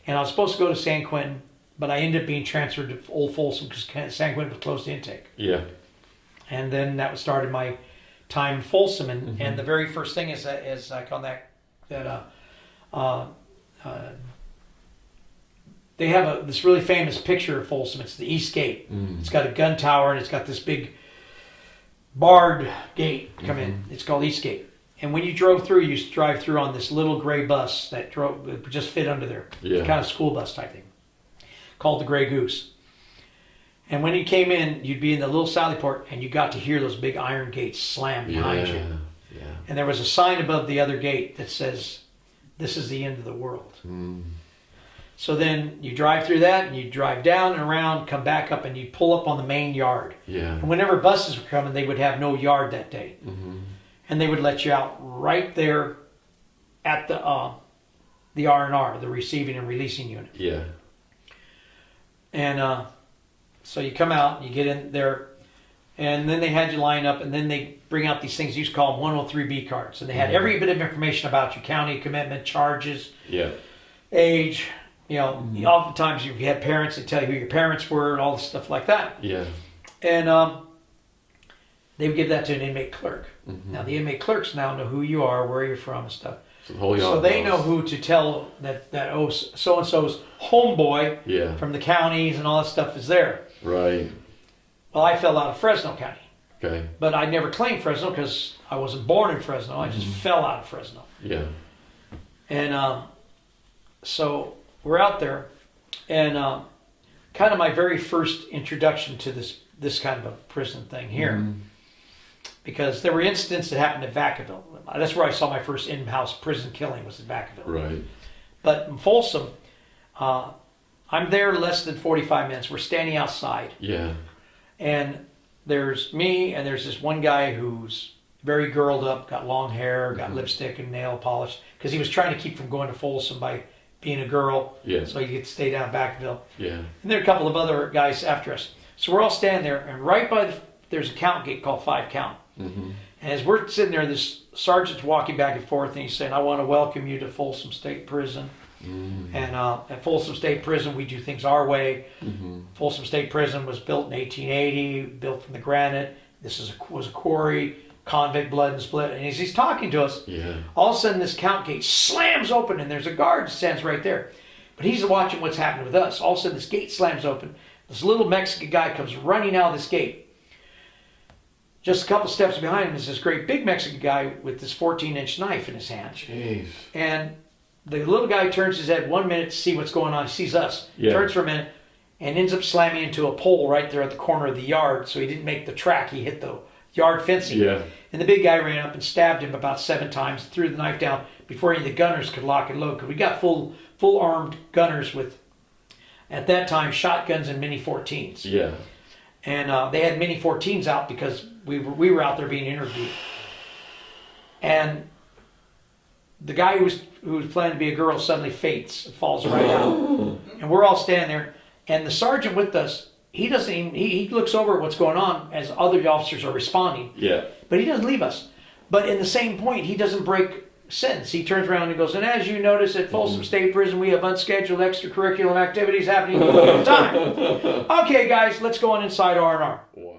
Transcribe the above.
And I was supposed to go to San Quentin, but I ended up being transferred to Old Folsom because San Quentin was close to intake. Yeah. And then that started my time in Folsom. And the very first thing is like on they have this really famous picture of Folsom. It's the East Gate. It's got a gun tower and it's got this big barred gate come in. It's called East Gate. And when you drove through, you used to drive through on this little gray bus that just fit under there. Yeah. It's kind of school bus type thing, called the Gray Goose. And when you came in, you'd be in the little Sally Port, and you got to hear those big iron gates slam behind you. Yeah. And there was a sign above the other gate that says, "This is the end of the world." So then you drive through that, and you drive down and around, come back up, and you pull up on the main yard. Yeah. And whenever buses were coming, they would have no yard that day. And they would let you out right there at the R&R, the receiving and releasing unit. Yeah. And so you come out, and you get in there, and then they had you line up, and then they bring out these things, you used to call them 103B cards. And they had every bit of information about you, county commitment, charges, age. You know, oftentimes if you had parents, they tell you who your parents were and all this stuff like that. Yeah. And they would give that to an inmate clerk. Now, the inmate clerks now know who you are, where you're from and stuff. So they know who to tell that so-and-so's homeboy from the counties and all that stuff is there. Right. Well, I fell out of Fresno County. Okay. But I never claimed Fresno because I wasn't born in Fresno. I just fell out of Fresno. Yeah. And so we're out there, and kind of my very first introduction to this kind of a prison thing here. Because there were incidents that happened at Vacaville. That's where I saw my first in-house prison killing, was at Vacaville. Right. But in Folsom, I'm there less than 45 minutes. We're standing outside. Yeah. And there's me, and there's this one guy who's very girled up, got long hair, got lipstick and nail polish, because he was trying to keep from going to Folsom by being a girl. Yeah. So he could stay down at Vacaville. Yeah. And there are a couple of other guys after us. So we're all standing there, and right by there's a count gate called 5 Count. And as we're sitting there, this sergeant's walking back and forth, and he's saying, "I want to welcome you to Folsom State Prison." And at Folsom State Prison, we do things our way. Folsom State Prison was built in 1880, built from the granite. This was a quarry, convict blood and split. And as he's talking to us, all of a sudden this count gate slams open, and there's a guard that stands right there. But he's watching what's happening with us. All of a sudden this gate slams open. This little Mexican guy comes running out of this gate. Just a couple steps behind him is this great big Mexican guy with this 14-inch knife in his hand. Jeez. And the little guy turns his head 1 minute to see what's going on. He sees us, turns for a minute, and ends up slamming into a pole right there at the corner of the yard. So he didn't make the track. He hit the yard fencing. Yeah. And the big guy ran up and stabbed him about 7 times, threw the knife down before any of the gunners could lock and load. Because we got full armed gunners with, at that time, shotguns and Mini 14s. Yeah. And they had Mini 14s out because we were out there being interviewed. And the guy who was planning to be a girl suddenly falls right out. And we're all standing there. And the sergeant with us, he looks over at what's going on as other officers are responding. Yeah. But he doesn't leave us. But in the same point, he doesn't break sentence. He turns around and goes, "And as you notice at Folsom State Prison, we have unscheduled extracurricular activities happening all the time. Okay, guys, let's go on inside R&R." Wow.